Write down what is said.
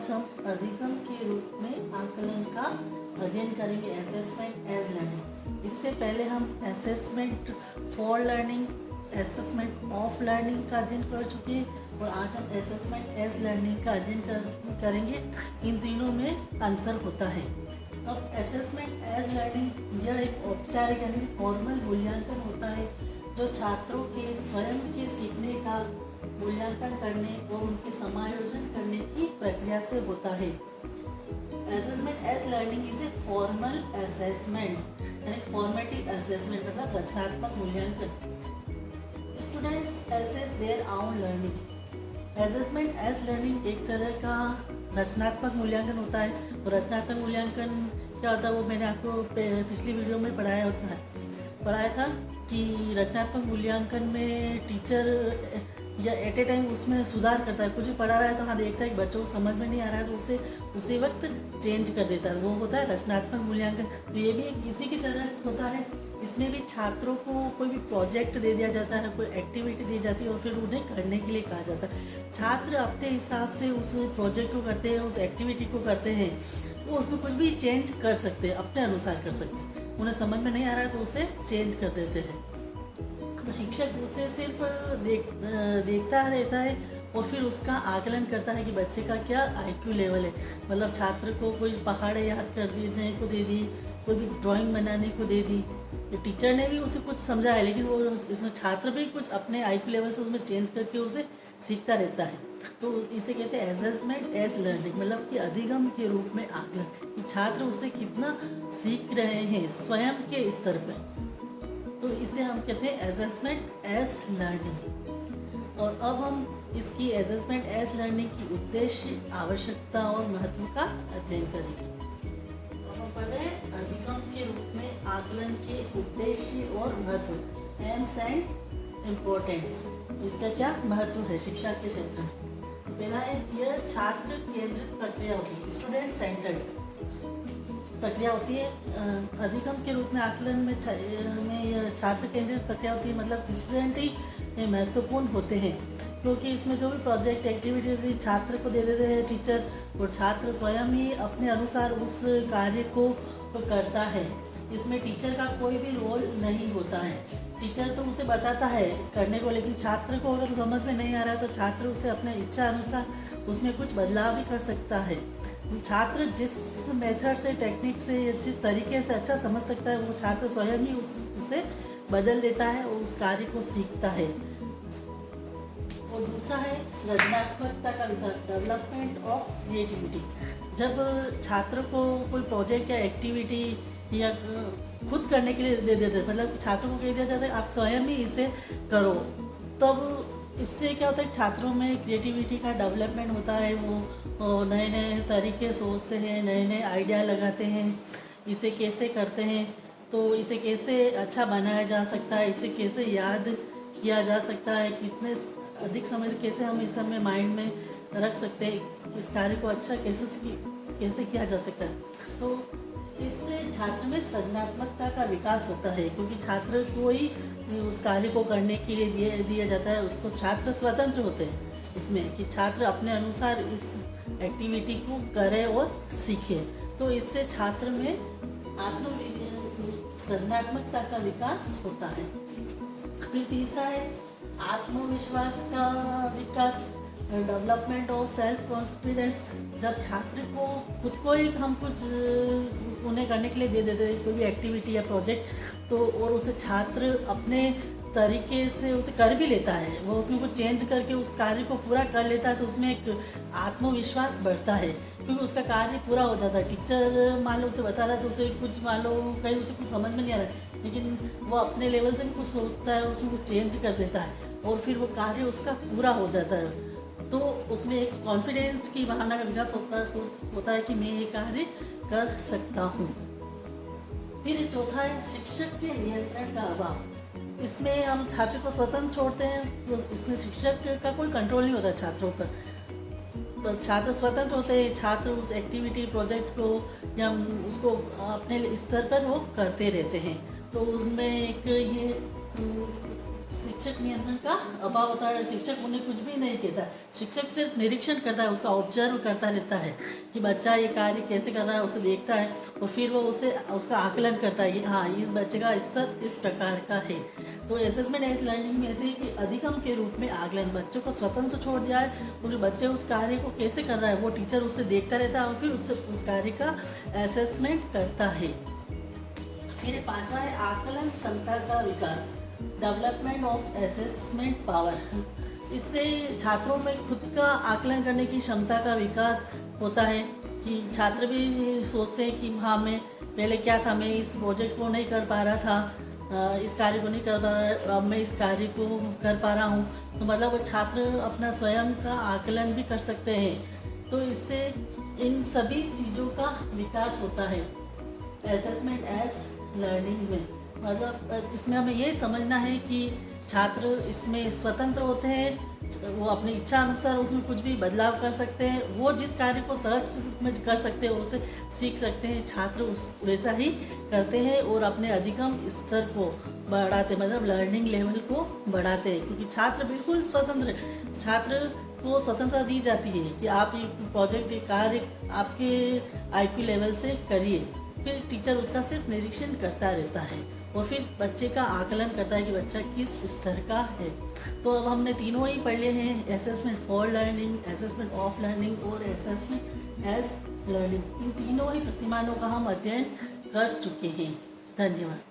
आज हम अधिगम के रूप में आकलन का अध्ययन करेंगे, असेसमेंट एज लर्निंग। इससे पहले हम assessment for learning, assessment of learning का अध्ययन कर चुके हैं और आज हम असेसमेंट एज लर्निंग का अध्ययन करेंगे। इन तीनों में अंतर होता है। अब असेसमेंट एज लर्निंग यह एक औपचारिक यानी फॉर्मल मूल्यांकन होता है जो छात्रों के स्वयं के सीखने का मूल्यांकन करने और उनके समायोजन करने की प्रक्रिया से होता है। Assessment as learning is a formal assessment यानी फॉर्मेटिव असेसमेंट मतलब रचनात्मक मूल्यांकन। Students assess their own learning. Assessment as learning एक तरह का रचनात्मक मूल्यांकन होता है और रचनात्मक मूल्यांकन क्या होता है वो मैंने आपको पिछली वीडियो में पढ़ाया था कि रचनात्मक मूल्यांकन में टीचर या एट ए टाइम उसमें सुधार करता है। कुछ भी पढ़ा रहा है तो हाँ देखता है कि बच्चों को समझ में नहीं आ रहा है तो उसे उसी वक्त चेंज कर देता है, वो होता है रचनात्मक मूल्यांकन। तो ये भी इसी की तरह होता है। इसमें भी छात्रों को कोई भी प्रोजेक्ट दे दिया जाता है, कोई एक्टिविटी दी जाती है और फिर उन्हें करने के लिए कहा जाता है। छात्र अपने हिसाब से उस प्रोजेक्ट को करते हैं, उस एक्टिविटी को करते हैं, वो उसमें कुछ भी चेंज कर सकते हैं, अपने अनुसार कर सकते हैं। उन्हें समझ में नहीं आ रहा है तो उसे चेंज कर देते हैं। तो शिक्षक उसे सिर्फ देखता रहता है और फिर उसका आकलन करता है कि बच्चे का क्या IQ लेवल है। मतलब छात्र को कोई पहाड़े याद कर देने को दे दी, कोई भी ड्राइंग बनाने को दे दी, तो टीचर ने भी उसे कुछ समझा है लेकिन वो इसमें छात्र भी कुछ अपने IQ लेवल से उसमें चेंज करके उसे सीखता रहता है। तो इसे कहते हैं असेसमेंट एज लर्निंग, मतलब कि अधिगम के रूप में आकलन कि छात्र उसे कितना सीख रहे हैं स्वयं के स्तर पर। तो इसे हम कहते हैं असेसमेंट एज लर्निंग। और अब हम इसकी असेसमेंट एज लर्निंग की उद्देश्य, आवश्यकता और महत्व का अध्ययन करेंगे। अब हम पढ़ रहे हैं अधिगम के रूप में आकलन के उद्देश्य और महत्व, एम्स एंड इम्पोर्टेंस। इसका क्या महत्व है शिक्षा के क्षेत्र में। पहला है यह छात्र केंद्रित प्रक्रिया होती है, स्टूडेंट सेंटर्ड प्रक्रिया होती है। अधिगम के रूप में आकलन में छात्र केंद्रित प्रक्रिया होती है, मतलब स्टूडेंट ही महत्वपूर्ण होते हैं क्योंकि इसमें जो भी प्रोजेक्ट एक्टिविटी छात्र को दे देते हैं टीचर, और छात्र स्वयं ही अपने अनुसार उस कार्य को करता है। इसमें टीचर का कोई भी रोल नहीं होता है। टीचर तो उसे बताता है करने को, लेकिन छात्र को अगर समझ में नहीं आ रहा तो छात्र उसे अपने इच्छा अनुसार उसमें कुछ बदलाव भी कर सकता है। छात्र जिस मेथड से, टेक्निक से या जिस तरीके से अच्छा समझ सकता है वो छात्र स्वयं ही उसे बदल देता है और उस कार्य को सीखता है। और दूसरा है सृजनात्मकता का विकास, डेवलपमेंट ऑफ क्रिएटिविटी। जब छात्र को कोई प्रोजेक्ट या एक्टिविटी या खुद करने के लिए दे देते हैं, मतलब छात्रों को कह दिया जाता है आप स्वयं ही इसे करो, तब इससे क्या होता है छात्रों में क्रिएटिविटी का डेवलपमेंट होता है। वो नए नए तरीके सोचते हैं, नए नए आइडिया लगाते हैं, इसे कैसे करते हैं, तो इसे कैसे अच्छा बनाया जा सकता है, इसे कैसे याद किया जा सकता है, कितने अधिक समय कैसे हम इस समय माइंड में रख सकते हैं, इस कार्य को अच्छा कैसे किया जा सकता है। तो इससे छात्र में सृजनात्मकता का विकास होता है क्योंकि छात्र को ही उस कार्य को करने के लिए दिया जाता है। उसको छात्र स्वतंत्र होते हैं इसमें कि छात्र अपने अनुसार इस एक्टिविटी को करे और सीखे। तो इससे छात्र में सृजनात्मकता का विकास होता है। फिर तीसरा है आत्मविश्वास का विकास, डेवलपमेंट ऑफ सेल्फ कॉन्फिडेंस। जब छात्र को खुद को ही हम कुछ उन्हें करने के लिए दे देते हैं कोई भी एक्टिविटी या प्रोजेक्ट, तो और उसे छात्र अपने तरीके से उसे कर भी लेता है, वो उसमें कुछ चेंज करके उस कार्य को पूरा कर लेता है, तो उसमें एक आत्मविश्वास बढ़ता है क्योंकि उसका कार्य पूरा हो जाता है। टीचर मान लो उसे बता रहा है तो उसे कुछ मान लो कहीं उसे कुछ समझ में नहीं आ रहा है, लेकिन वो अपने लेवल से भी कुछ सोचता है, उसमें कुछ चेंज कर देता है और फिर वो कार्य उसका पूरा हो जाता है। तो उसमें एक कॉन्फिडेंस की भावना का विकास होता है कि मैं ये कार्य कर सकता हूँ। फिर चौथा है शिक्षक के नियंत्रण का अभाव। इसमें हम छात्र को स्वतंत्र छोड़ते हैं, तो इसमें शिक्षक का कोई कंट्रोल नहीं होता छात्रों पर, बस छात्र स्वतंत्र होते हैं। छात्र उस एक्टिविटी प्रोजेक्ट को या उसको अपने स्तर पर वो करते रहते हैं। तो उनमें एक ये शिक्षक नियंत्रण का अभाव होता है। शिक्षक उन्हें कुछ भी नहीं कहता, शिक्षक सिर्फ निरीक्षण करता है, उसका ऑब्जर्व करता रहता है कि बच्चा ये कार्य कैसे कर रहा है, उसे देखता है और फिर वो उसे उसका आकलन करता है कि हाँ इस बच्चे का स्तर इस प्रकार का है। तो असेसमेंट एज लर्निंग में ऐसे कि अधिगम के रूप में आकलन, बच्चों को स्वतंत्र छोड़ दिया है और बच्चे उस कार्य को कैसे कर रहा है वो टीचर उसे देखता रहता है और फिर उससे उस कार्य का असेसमेंट करता है। फिर पांचवा है आकलन क्षमता का विकास, डेवलपमेंट ऑफ असेसमेंट पावर। इससे छात्रों में खुद का आकलन करने की क्षमता का विकास होता है कि छात्र भी सोचते हैं कि हाँ मैं पहले क्या था, मैं इस प्रोजेक्ट को नहीं कर पा रहा था, इस कार्य को नहीं कर पा रहा, अब मैं इस कार्य को कर पा रहा हूँ। तो मतलब वो छात्र अपना स्वयं का आकलन भी कर सकते हैं। तो इससे इन सभी चीज़ों का विकास होता है असेसमेंट एज लर्निंग में। मतलब इसमें हमें ये समझना है कि छात्र इसमें स्वतंत्र होते हैं, वो अपनी इच्छा अनुसार उसमें कुछ भी बदलाव कर सकते हैं, वो जिस कार्य को सहज रूप में कर सकते हैं उसे सीख सकते हैं, छात्र उस वैसा ही करते हैं और अपने अधिगम स्तर को बढ़ाते, मतलब लर्निंग लेवल को बढ़ाते हैं। क्योंकि छात्र बिल्कुल स्वतंत्र, छात्र को स्वतंत्रता दी जाती है कि आप एक प्रोजेक्ट, एक कार्य आपके IQ लेवल से करिए, फिर टीचर उसका सिर्फ निरीक्षण करता रहता है और फिर बच्चे का आकलन करता है कि बच्चा किस स्तर का है। तो अब हमने तीनों ही पढ़ लिए हैं, assessment for learning, assessment of learning और असेसमेंट एज लर्निंग। इन तीनों ही प्रतिमानों का हम अध्ययन कर चुके हैं। धन्यवाद।